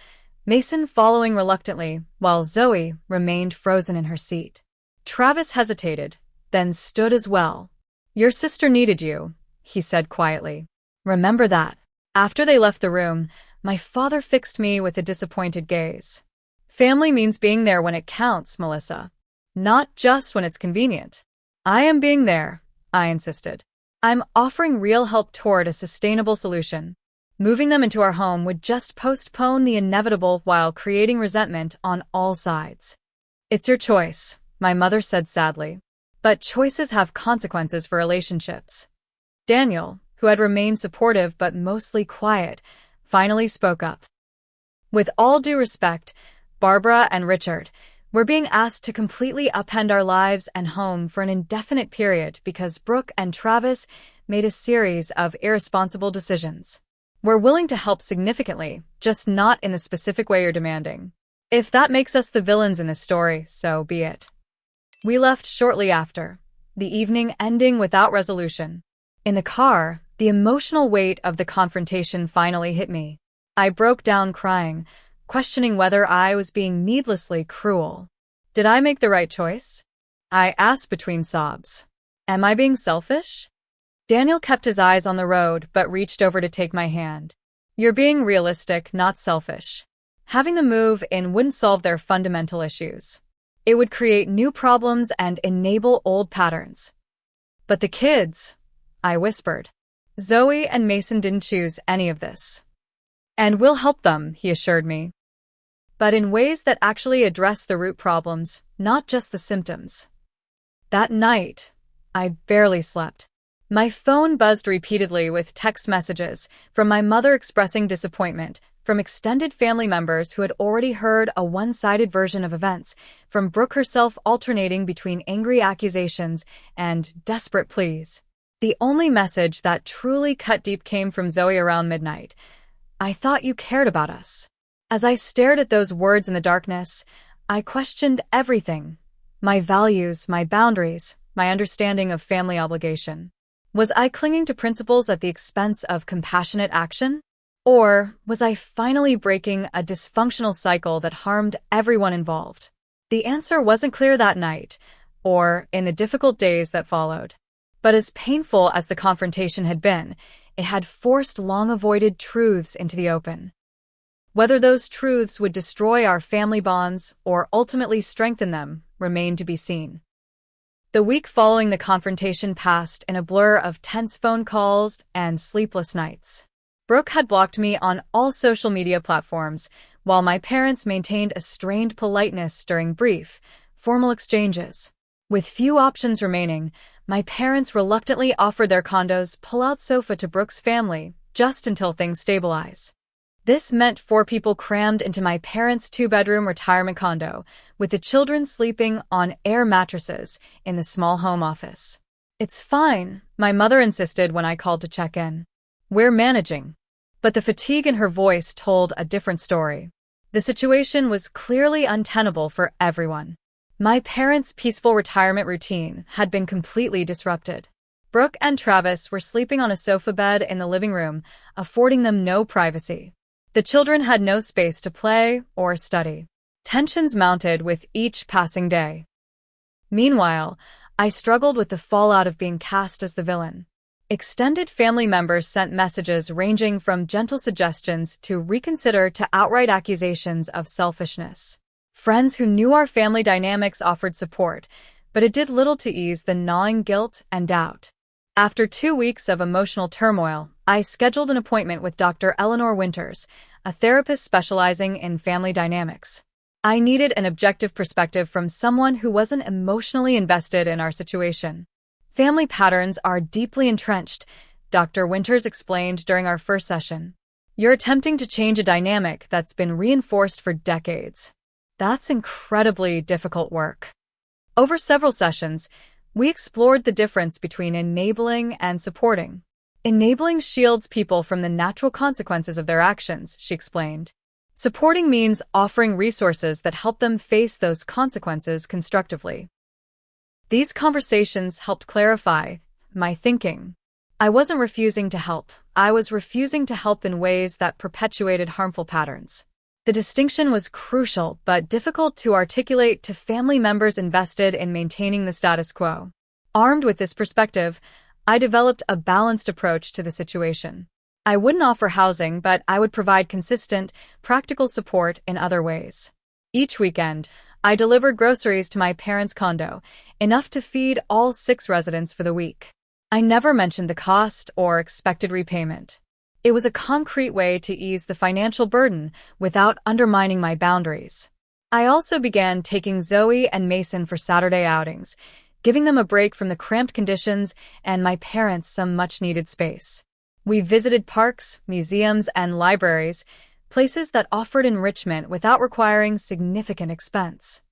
Mason following reluctantly, while Zoe remained frozen in her seat. Travis hesitated, then stood as well. "Your sister needed you," he said quietly. "Remember that." After they left the room, my father fixed me with a disappointed gaze. "Family means being there when it counts, Melissa. Not just when it's convenient." "I am being there," I insisted. "I'm offering real help toward a sustainable solution. Moving them into our home would just postpone the inevitable while creating resentment on all sides." "It's your choice," my mother said sadly. "But choices have consequences for relationships." Daniel, who had remained supportive but mostly quiet, finally spoke up. "With all due respect, Barbara and Richard, we're being asked to completely upend our lives and home for an indefinite period because Brooke and Travis made a series of irresponsible decisions. We're willing to help significantly, just not in the specific way you're demanding. If that makes us the villains in this story, so be it." We left shortly after, the evening ending without resolution. In the car, the emotional weight of the confrontation finally hit me. I broke down crying, questioning whether I was being needlessly cruel. Did I make the right choice? I asked between sobs. Am I being selfish? Daniel kept his eyes on the road but reached over to take my hand. "You're being realistic, not selfish. Having them move in wouldn't solve their fundamental issues. It would create new problems and enable old patterns." "But the kids," I whispered. "Zoe and Mason didn't choose any of this." "And we'll help them," he assured me. "But in ways that actually address the root problems, not just the symptoms." That night, I barely slept. My phone buzzed repeatedly with text messages from my mother expressing disappointment, from extended family members who had already heard a one-sided version of events, from Brooke herself alternating between angry accusations and desperate pleas. The only message that truly cut deep came from Zoe around midnight. "I thought you cared about us." As I stared at those words in the darkness, I questioned everything. My values, my boundaries, my understanding of family obligation. Was I clinging to principles at the expense of compassionate action? Or was I finally breaking a dysfunctional cycle that harmed everyone involved? The answer wasn't clear that night, or in the difficult days that followed. But as painful as the confrontation had been, it had forced long-avoided truths into the open. Whether those truths would destroy our family bonds or ultimately strengthen them remained to be seen. The week following the confrontation passed in a blur of tense phone calls and sleepless nights. Brooke had blocked me on all social media platforms, while my parents maintained a strained politeness during brief, formal exchanges. With few options remaining, my parents reluctantly offered their condo's pull-out sofa to Brooke's family, just until things stabilize. This meant 4 people crammed into my parents' 2-bedroom retirement condo, with the children sleeping on air mattresses in the small home office. "It's fine," my mother insisted when I called to check in. "We're managing." But the fatigue in her voice told a different story. The situation was clearly untenable for everyone. My parents' peaceful retirement routine had been completely disrupted. Brooke and Travis were sleeping on a sofa bed in the living room, affording them no privacy. The children had no space to play or study. Tensions mounted with each passing day. Meanwhile, I struggled with the fallout of being cast as the villain. Extended family members sent messages ranging from gentle suggestions to reconsider to outright accusations of selfishness. Friends who knew our family dynamics offered support, but it did little to ease the gnawing guilt and doubt. After 2 weeks of emotional turmoil, I scheduled an appointment with Dr. Eleanor Winters, a therapist specializing in family dynamics. I needed an objective perspective from someone who wasn't emotionally invested in our situation. "Family patterns are deeply entrenched," Dr. Winters explained during our first session. "You're attempting to change a dynamic that's been reinforced for decades. That's incredibly difficult work." Over several sessions, We explored the difference between enabling and supporting. Enabling shields people from the natural consequences of their actions, she explained. Supporting means offering resources that help them face those consequences constructively. These conversations helped clarify my thinking. I wasn't refusing to help. I was refusing to help in ways that perpetuated harmful patterns. The distinction was crucial but difficult to articulate to family members invested in maintaining the status quo. Armed with this perspective, I developed a balanced approach to the situation. I wouldn't offer housing, but I would provide consistent, practical support in other ways. Each weekend, I delivered groceries to my parents' condo, enough to feed all 6 residents for the week. I never mentioned the cost or expected repayment. It was a concrete way to ease the financial burden without undermining my boundaries. I also began taking Zoe and Mason for Saturday outings, giving them a break from the cramped conditions and my parents some much-needed space. We visited parks, museums, and libraries, places that offered enrichment without requiring significant expense.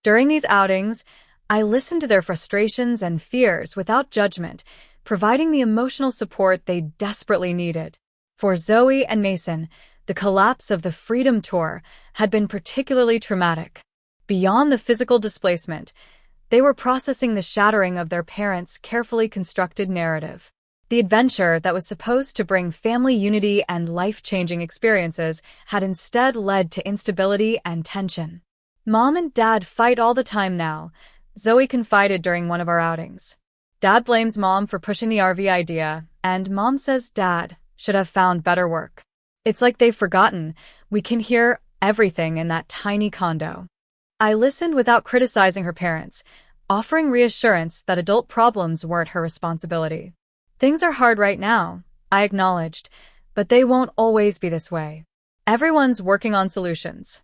During these outings, I listened to their frustrations and fears without judgment, providing the emotional support they desperately needed. For Zoe and Mason, the collapse of the Freedom Tour had been particularly traumatic. Beyond the physical displacement, they were processing the shattering of their parents' carefully constructed narrative. The adventure that was supposed to bring family unity and life-changing experiences had instead led to instability and tension. Mom and Dad fight all the time now, Zoe confided during one of our outings. Dad blames Mom for pushing the RV idea, and Mom says Dad should have found better work. It's like they've forgotten we can hear everything in that tiny condo. I listened without criticizing her parents, offering reassurance that adult problems weren't her responsibility. Things are hard right now, I acknowledged, but they won't always be this way. Everyone's working on solutions.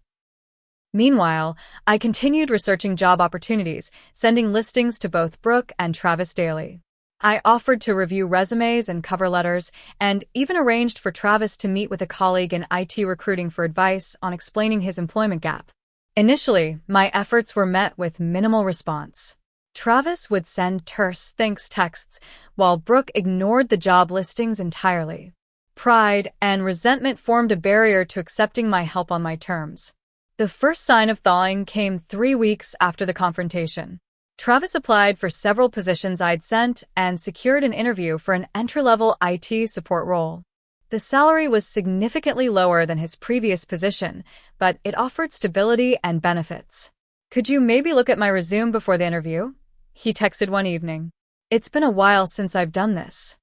Meanwhile, I continued researching job opportunities, sending listings to both Brooke and Travis daily. I offered to review resumes and cover letters, and even arranged for Travis to meet with a colleague in IT recruiting for advice on explaining his employment gap. Initially, my efforts were met with minimal response. Travis would send terse thanks texts, while Brooke ignored the job listings entirely. Pride and resentment formed a barrier to accepting my help on my terms. The first sign of thawing came 3 weeks after the confrontation. Travis applied for several positions I'd sent and secured an interview for an entry-level IT support role. The salary was significantly lower than his previous position, but it offered stability and benefits. "Could you maybe look at my resume before the interview?" he texted one evening. "It's been a while since I've done this."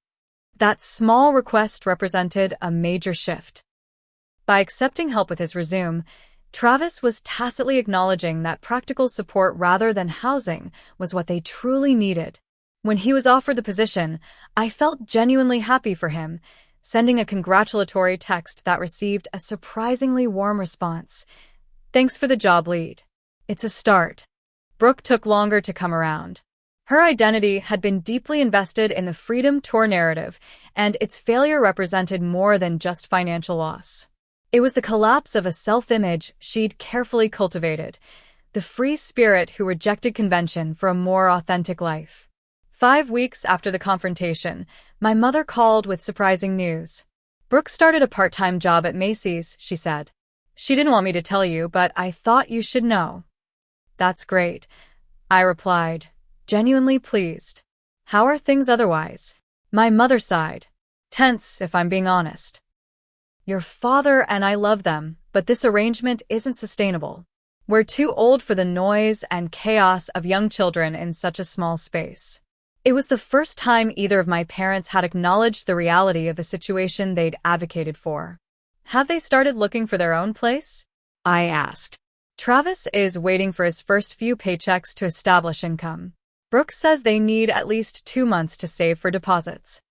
That small request represented a major shift. By accepting help with his resume, Travis was tacitly acknowledging that practical support rather than housing was what they truly needed. When he was offered the position, I felt genuinely happy for him, sending a congratulatory text that received a surprisingly warm response. "Thanks for the job lead. It's a start." Brooke took longer to come around. Her identity had been deeply invested in the Freedom Tour narrative, and its failure represented more than just financial loss. It was the collapse of a self-image she'd carefully cultivated, the free spirit who rejected convention for a more authentic life. 5 weeks after the confrontation, my mother called with surprising news. "Brooke started a part-time job at Macy's," she said. "She didn't want me to tell you, but I thought you should know." "That's great," I replied, genuinely pleased. "How are things otherwise?" My mother sighed. "Tense, if I'm being honest. Your father and I love them, but this arrangement isn't sustainable. We're too old for the noise and chaos of young children in such a small space." It was the first time either of my parents had acknowledged the reality of the situation they'd advocated for. "Have they started looking for their own place?" I asked. "Travis is waiting for his first few paychecks to establish income. Brooke says they need at least 2 months to save for deposits."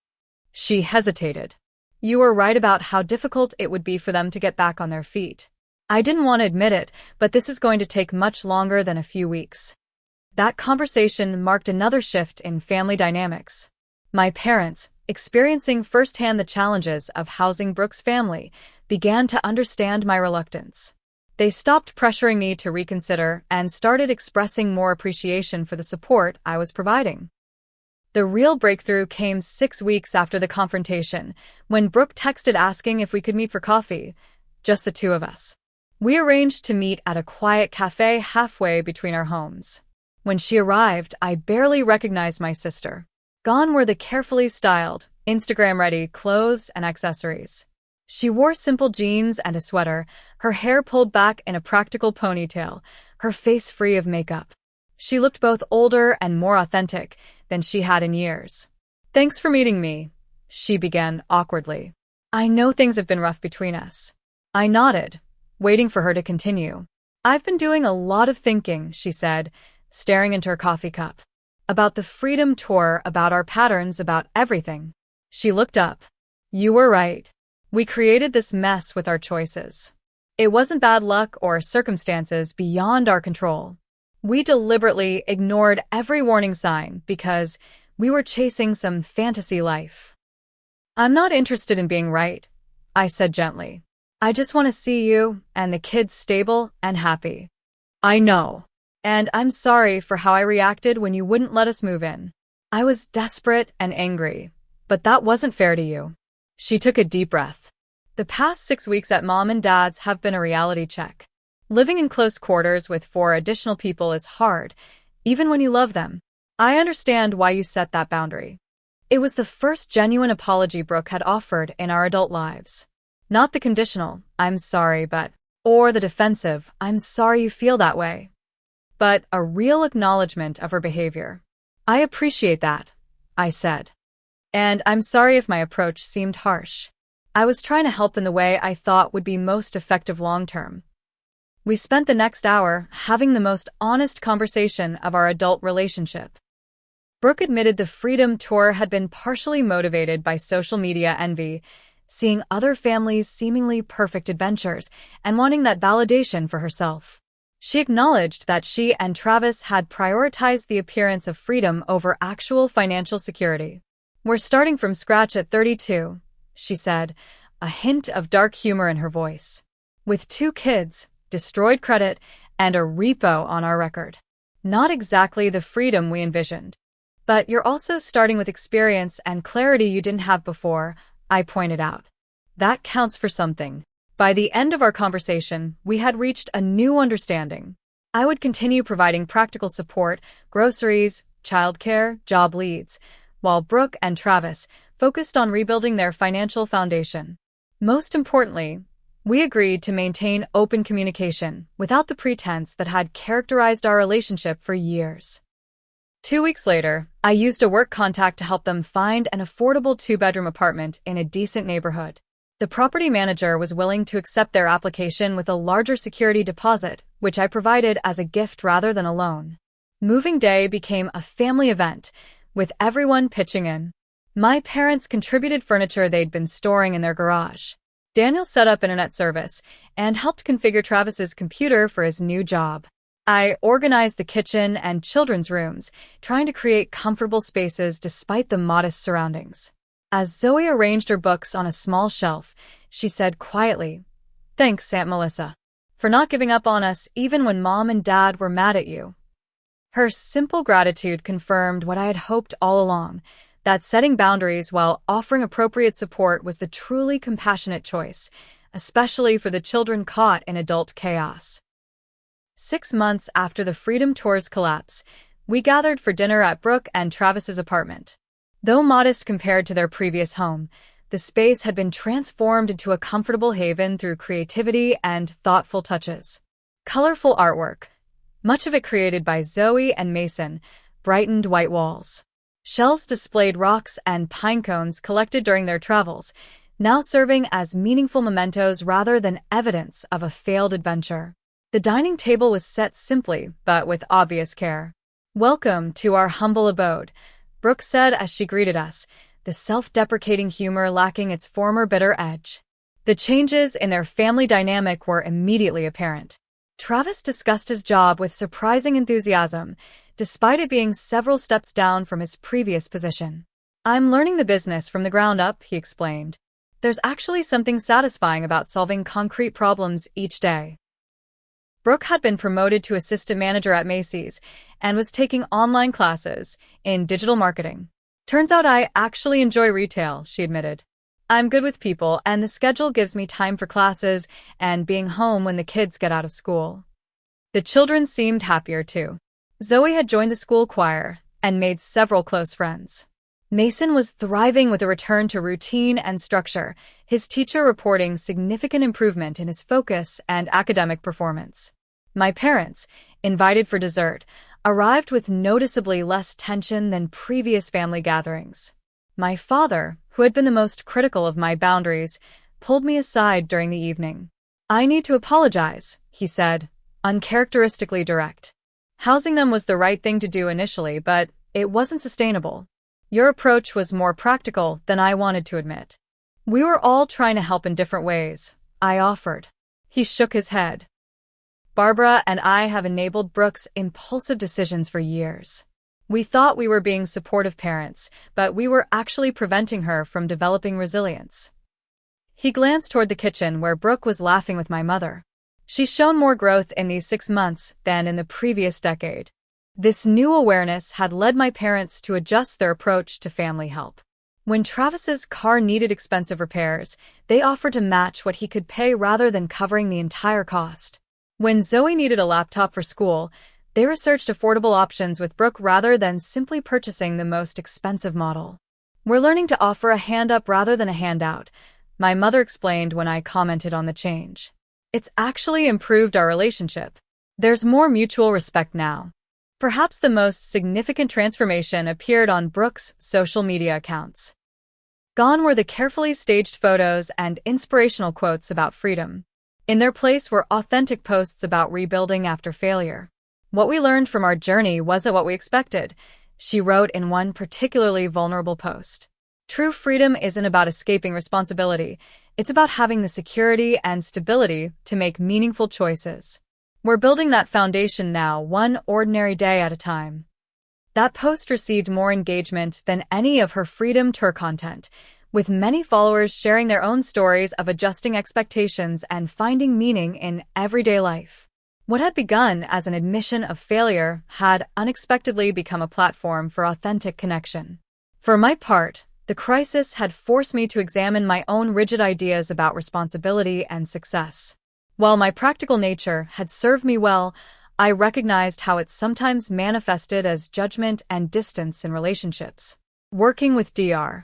She hesitated. "You were right about how difficult it would be for them to get back on their feet. I didn't want to admit it, but this is going to take much longer than a few weeks." That conversation marked another shift in family dynamics. My parents, experiencing firsthand the challenges of housing Brooke's family, began to understand my reluctance. They stopped pressuring me to reconsider and started expressing more appreciation for the support I was providing. The real breakthrough came 6 weeks after the confrontation, when Brooke texted asking if we could meet for coffee, just the two of us. We arranged to meet at a quiet cafe halfway between our homes. When she arrived, I barely recognized my sister. Gone were the carefully styled, Instagram-ready clothes and accessories. She wore simple jeans and a sweater, her hair pulled back in a practical ponytail, her face free of makeup. She looked both older and more authentic than she had in years. "Thanks for meeting me," she began awkwardly. "I know things have been rough between us." I nodded, waiting for her to continue. "I've been doing a lot of thinking," she said, staring into her coffee cup. "About the Freedom Tour, about our patterns, about everything." She looked up. "You were right. We created this mess with our choices. It wasn't bad luck or circumstances beyond our control. We deliberately ignored every warning sign because we were chasing some fantasy life." "I'm not interested in being right," I said gently. "I just want to see you and the kids stable and happy." "I know. And I'm sorry for how I reacted when you wouldn't let us move in. I was desperate and angry, but that wasn't fair to you." She took a deep breath. "The past 6 weeks at Mom and Dad's have been a reality check. Living in close quarters with 4 additional people is hard, even when you love them. I understand why you set that boundary." It was the first genuine apology Brooke had offered in our adult lives. Not the conditional, "I'm sorry, but," or the defensive, "I'm sorry you feel that way," but a real acknowledgement of her behavior. "I appreciate that," I said. "And I'm sorry if my approach seemed harsh. I was trying to help in the way I thought would be most effective long-term." We spent the next hour having the most honest conversation of our adult relationship. Brooke admitted the Freedom Tour had been partially motivated by social media envy, seeing other families' seemingly perfect adventures and wanting that validation for herself. She acknowledged that she and Travis had prioritized the appearance of freedom over actual financial security. "We're starting from scratch at 32, she said, a hint of dark humor in her voice. "With 2 kids, destroyed credit, and a repo on our record. Not exactly the freedom we envisioned. But you're also starting with experience and clarity you didn't have before," I pointed out. "That counts for something." By the end of our conversation, we had reached a new understanding. I would continue providing practical support, groceries, childcare, job leads, while Brooke and Travis focused on rebuilding their financial foundation. Most importantly, we agreed to maintain open communication without the pretense that had characterized our relationship for years. 2 weeks later, I used a work contact to help them find an affordable 2-bedroom apartment in a decent neighborhood. The property manager was willing to accept their application with a larger security deposit, which I provided as a gift rather than a loan. Moving day became a family event, with everyone pitching in. My parents contributed furniture they'd been storing in their garage. Daniel set up internet service and helped configure Travis's computer for his new job. I organized the kitchen and children's rooms, trying to create comfortable spaces despite the modest surroundings. As Zoe arranged her books on a small shelf, she said quietly, "Thanks, Aunt Melissa, for not giving up on us even when Mom and Dad were mad at you." Her simple gratitude confirmed what I had hoped all along, that setting boundaries while offering appropriate support was the truly compassionate choice, especially for the children caught in adult chaos. 6 months after the Freedom Tour's collapse, we gathered for dinner at Brooke and Travis's apartment. Though modest compared to their previous home, the space had been transformed into a comfortable haven through creativity and thoughtful touches. Colorful artwork, much of it created by Zoe and Mason, brightened white walls. Shelves displayed rocks and pine cones collected during their travels, now serving as meaningful mementos rather than evidence of a failed adventure. The dining table was set simply, but with obvious care. "Welcome to our humble abode," Brooke said as she greeted us, the self-deprecating humor lacking its former bitter edge. The changes in their family dynamic were immediately apparent. Travis discussed his job with surprising enthusiasm, despite it being several steps down from his previous position. "I'm learning the business from the ground up," he explained. "There's actually something satisfying about solving concrete problems each day." Brooke had been promoted to assistant manager at Macy's and was taking online classes in digital marketing. Turns out I actually enjoy retail, she admitted. I'm good with people, and the schedule gives me time for classes and being home when the kids get out of school. The children seemed happier too. Zoe had joined the school choir and made several close friends. Mason was thriving with a return to routine and structure, his teacher reporting significant improvement in his focus and academic performance. My parents, invited for dessert, arrived with noticeably less tension than previous family gatherings. My father, who had been the most critical of my boundaries, pulled me aside during the evening. I need to apologize, he said, uncharacteristically direct. Housing them was the right thing to do initially, but it wasn't sustainable. Your approach was more practical than I wanted to admit. We were all trying to help in different ways, I offered. He shook his head. Barbara and I have enabled Brooke's impulsive decisions for years. We thought we were being supportive parents, but we were actually preventing her from developing resilience. He glanced toward the kitchen where Brooke was laughing with my mother. She's shown more growth in these 6 months than in the previous decade. This new awareness had led my parents to adjust their approach to family help. When Travis's car needed expensive repairs, they offered to match what he could pay rather than covering the entire cost. When Zoe needed a laptop for school, they researched affordable options with Brooke rather than simply purchasing the most expensive model. We're learning to offer a hand up rather than a handout, my mother explained when I commented on the change. It's actually improved our relationship. There's more mutual respect now. Perhaps the most significant transformation appeared on Brooke's social media accounts. Gone were the carefully staged photos and inspirational quotes about freedom. In their place were authentic posts about rebuilding after failure. What we learned from our journey wasn't what we expected, she wrote in one particularly vulnerable post. True freedom isn't about escaping responsibility. It's about having the security and stability to make meaningful choices. We're building that foundation now, one ordinary day at a time. That post received more engagement than any of her Freedom Tour content, with many followers sharing their own stories of adjusting expectations and finding meaning in everyday life. What had begun as an admission of failure had unexpectedly become a platform for authentic connection. For my part, the crisis had forced me to examine my own rigid ideas about responsibility and success. While my practical nature had served me well, I recognized how it sometimes manifested as judgment and distance in relationships. Working with Dr.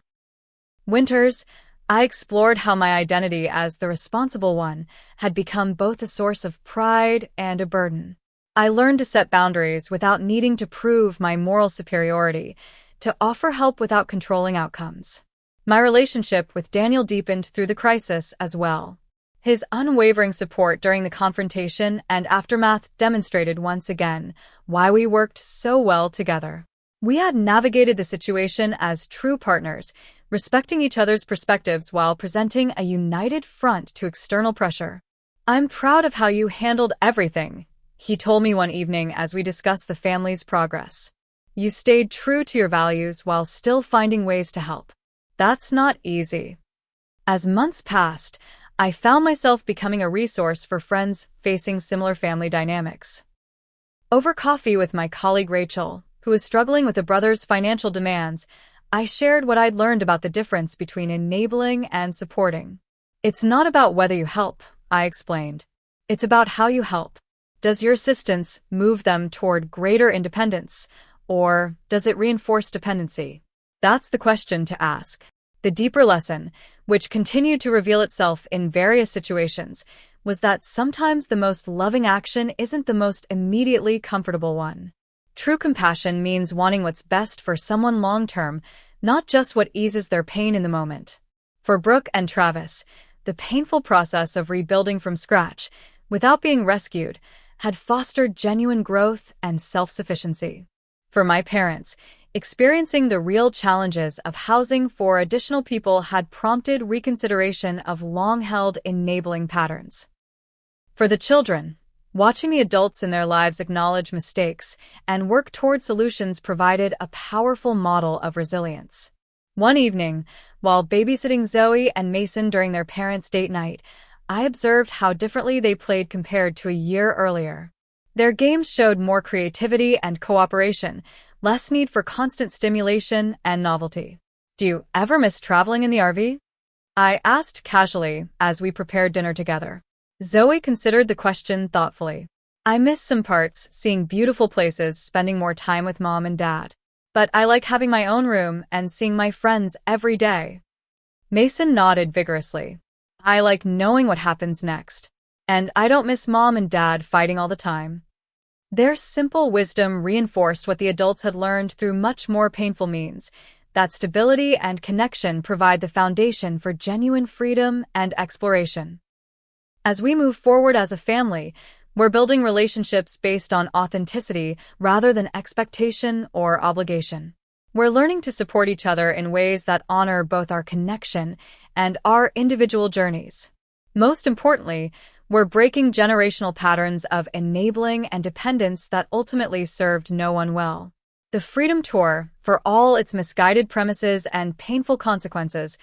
Winters, I explored how my identity as the responsible one had become both a source of pride and a burden. I learned to set boundaries without needing to prove my moral superiority, to offer help without controlling outcomes. My relationship with Daniel deepened through the crisis as well. His unwavering support during the confrontation and aftermath demonstrated once again why we worked so well together. We had navigated the situation as true partners, respecting each other's perspectives while presenting a united front to external pressure. I'm proud of how you handled everything, he told me one evening as we discussed the family's progress. You stayed true to your values while still finding ways to help. That's not easy. As months passed, I found myself becoming a resource for friends facing similar family dynamics. Over coffee with my colleague Rachel, who was struggling with a brother's financial demands, I shared what I'd learned about the difference between enabling and supporting. It's not about whether you help, I explained. It's about how you help. Does your assistance move them toward greater independence, or does it reinforce dependency? That's the question to ask. The deeper lesson, which continued to reveal itself in various situations, was that sometimes the most loving action isn't the most immediately comfortable one. True compassion means wanting what's best for someone long-term, not just what eases their pain in the moment. For Brooke and Travis, the painful process of rebuilding from scratch, without being rescued, had fostered genuine growth and self-sufficiency. For my parents, experiencing the real challenges of housing for additional people had prompted reconsideration of long-held enabling patterns. For the children, watching the adults in their lives acknowledge mistakes and work toward solutions provided a powerful model of resilience. One evening, while babysitting Zoe and Mason during their parents' date night, I observed how differently they played compared to a year earlier. Their games showed more creativity and cooperation, less need for constant stimulation and novelty. Do you ever miss traveling in the RV? I asked casually as we prepared dinner together. Zoe considered the question thoughtfully. I miss some parts, seeing beautiful places, spending more time with mom and dad. But I like having my own room and seeing my friends every day. Mason nodded vigorously. I like knowing what happens next. And I don't miss mom and dad fighting all the time. Their simple wisdom reinforced what the adults had learned through much more painful means, that stability and connection provide the foundation for genuine freedom and exploration. As we move forward as a family, we're building relationships based on authenticity rather than expectation or obligation. We're learning to support each other in ways that honor both our connection and our individual journeys. Most importantly, we're breaking generational patterns of enabling and dependence that ultimately served no one well. The Freedom Tour, for all its misguided premises and painful consequences,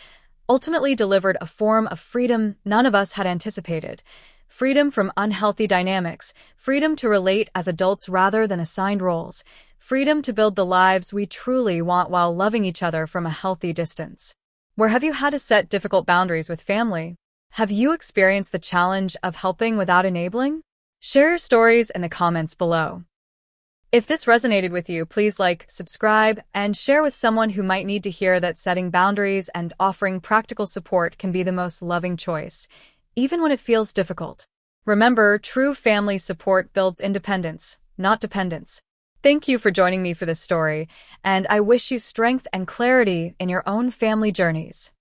ultimately delivered a form of freedom none of us had anticipated. Freedom from unhealthy dynamics, freedom to relate as adults rather than assigned roles, freedom to build the lives we truly want while loving each other from a healthy distance. Where have you had to set difficult boundaries with family? Have you experienced the challenge of helping without enabling? Share your stories in the comments below. If this resonated with you, please like, subscribe, and share with someone who might need to hear that setting boundaries and offering practical support can be the most loving choice, even when it feels difficult. Remember, true family support builds independence, not dependence. Thank you for joining me for this story, and I wish you strength and clarity in your own family journeys.